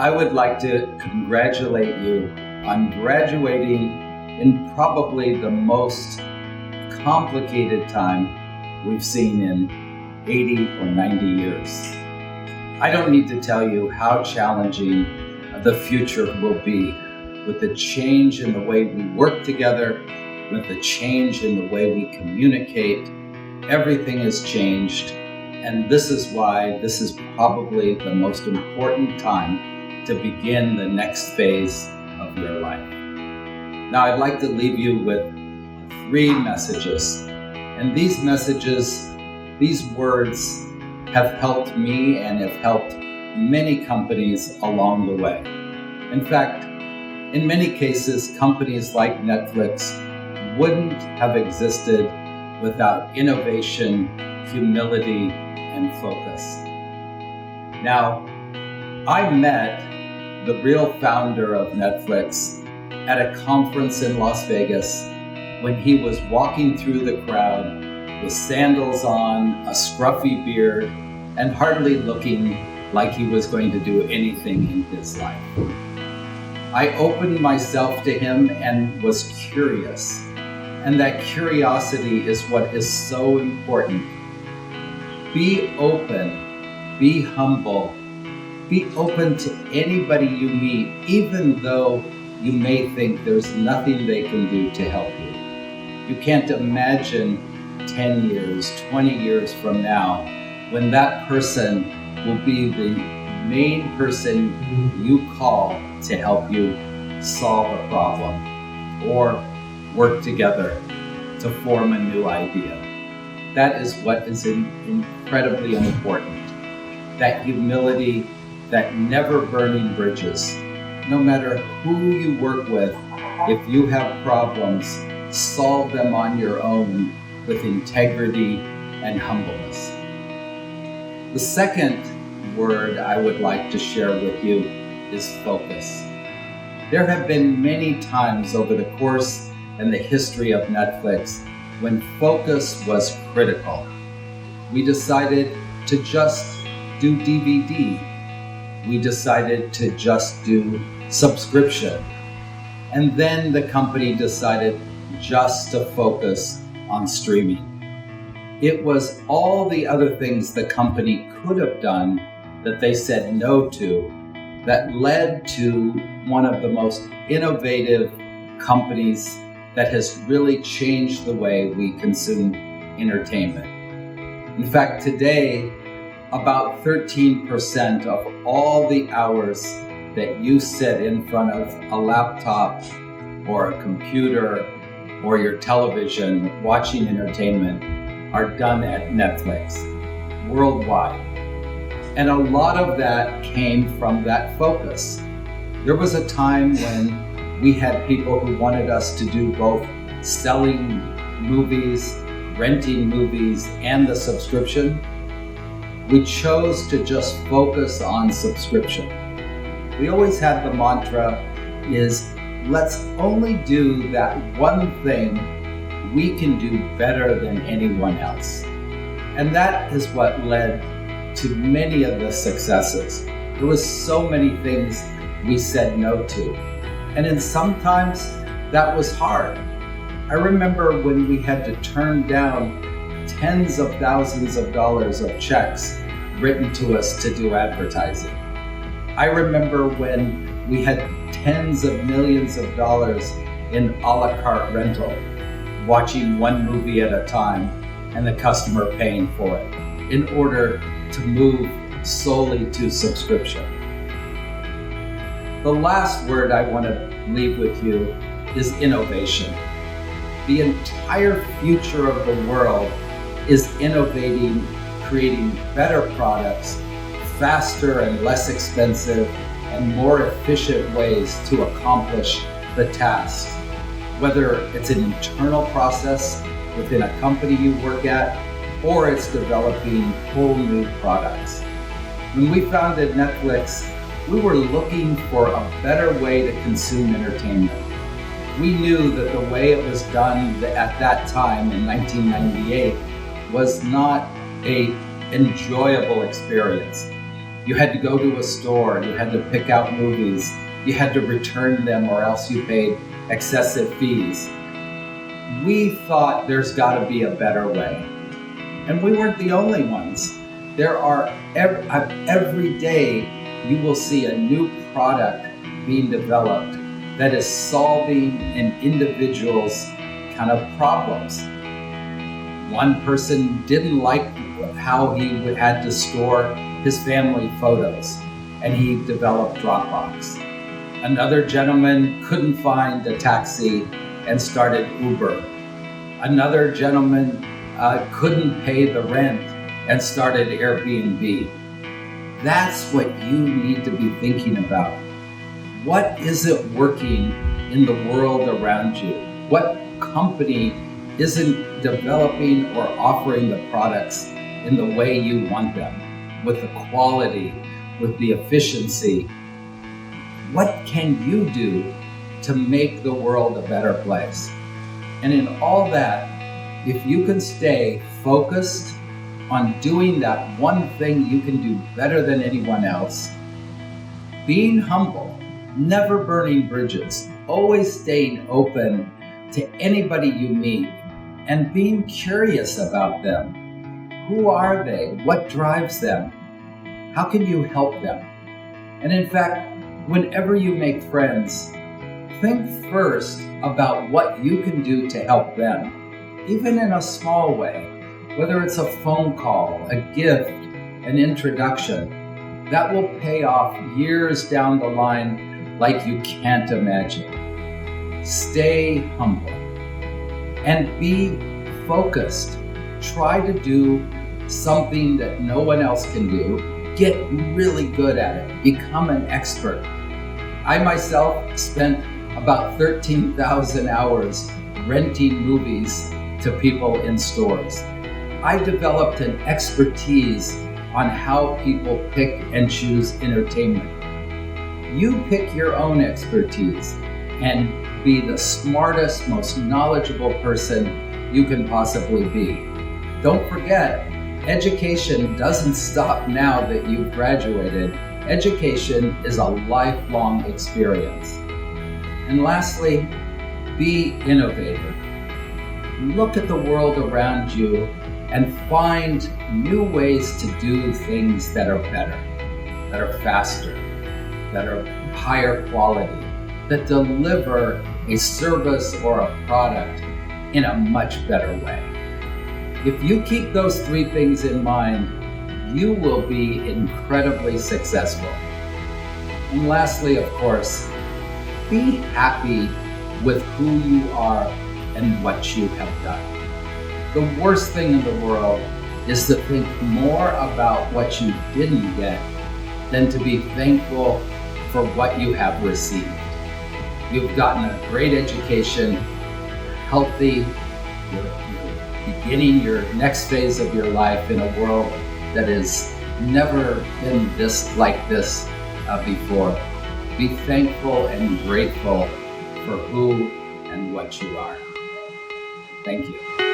I would like to congratulate you on graduating in probably the most complicated time we've seen in 80 or 90 years. I don't need to tell you how challenging the future will be with the change in the way we work together, with the change in the way we communicate. Everything has changed, and this is why this is probably the most important time to begin the next phase of your life. Now, I'd like to leave you with 3 messages, and these messages, these words have helped me and have helped many companies along the way. In fact, in many cases, companies like Netflix wouldn't have existed without innovation, humility, and focus. Now, I met the real founder of Netflix at a conference in Las Vegas when he was walking through the crowd with sandals on, a scruffy beard, and hardly looking like he was going to do anything in his life. I opened myself to him and was curious, and that curiosity is what is so important. Be open, be humble, be open to anybody you meet, even though you may think there's nothing they can do to help you. You can't imagine 10 years, 20 years from now, when that person will be the main person you call to help you solve a problem or work together to form a new idea. That is what is incredibly important. That humility, that never burning bridges. No matter who you work with, if you have problems, solve them on your own with integrity and humbleness. The second word I would like to share with you is focus. There have been many times over the course and the history of Netflix when focus was critical. We decided to just do DVD. We decided to just do subscription. And then the company decided just to focus on streaming. It was all the other things the company could have done that they said no to that led to one of the most innovative companies that has really changed the way we consume entertainment. In fact, today, about 13% of all the hours that you sit in front of a laptop or a computer or your television watching entertainment are done at Netflix worldwide. And a lot of that came from that focus. There was a time when we had people who wanted us to do both selling movies, renting movies, and the subscription. We chose to just focus on subscription. We always had the mantra is, let's only do that one thing we can do better than anyone else. And that is what led to many of the successes. There was so many things we said no to. And then sometimes that was hard. I remember when we had to turn down tens of thousands of dollars of checks written to us to do advertising. I remember when we had tens of millions of dollars in a la carte rental, watching one movie at a time and the customer paying for it in order to move solely to subscription. The last word I want to leave with you is innovation. The entire future of the world is innovating, creating better products, faster and less expensive, and more efficient ways to accomplish the task. Whether it's an internal process within a company you work at, or it's developing whole new products. When we founded Netflix, we were looking for a better way to consume entertainment. We knew that the way it was done at that time in 1998 was not an enjoyable experience. You had to go to a store, you had to pick out movies, you had to return them or else you paid excessive fees. We thought there's got to be a better way. And we weren't the only ones. There are, every day you will see a new product being developed that is solving an individual's kind of problems. One person didn't like how he had to store his family photos, and he developed Dropbox. Another gentleman couldn't find a taxi and started Uber. Another gentleman couldn't pay the rent and started Airbnb. That's what you need to be thinking about. What isn't working in the world around you? What company isn't developing or offering the products in the way you want them, with the quality, with the efficiency? What can you do to make the world a better place? And in all that, if you can stay focused on doing that one thing you can do better than anyone else, being humble, never burning bridges, always staying open to anybody you meet, and being curious about them. Who are they? What drives them? How can you help them? And in fact, whenever you make friends, think first about what you can do to help them, even in a small way, whether it's a phone call, a gift, an introduction. That will pay off years down the line like you can't imagine. Stay humble and be focused. Try to do something that no one else can do. Get really good at it. Become an expert. I myself spent about 13,000 hours renting movies to people in stores. I developed an expertise on how people pick and choose entertainment. You pick your own expertise and be the smartest, most knowledgeable person you can possibly be. Don't forget, education doesn't stop now that you've graduated. Education is a lifelong experience. And lastly, be innovative. Look at the world around you and find new ways to do things that are better, that are faster, that are higher quality, that deliver a service or a product in a much better way. If you keep those three things in mind, you will be incredibly successful. And lastly, of course, be happy with who you are and what you have done. The worst thing in the world is to think more about what you didn't get than to be thankful for what you have received. You've gotten a great education, healthy, you're beginning your next phase of your life in a world that has never been like this before. Be thankful and grateful for who and what you are. Thank you.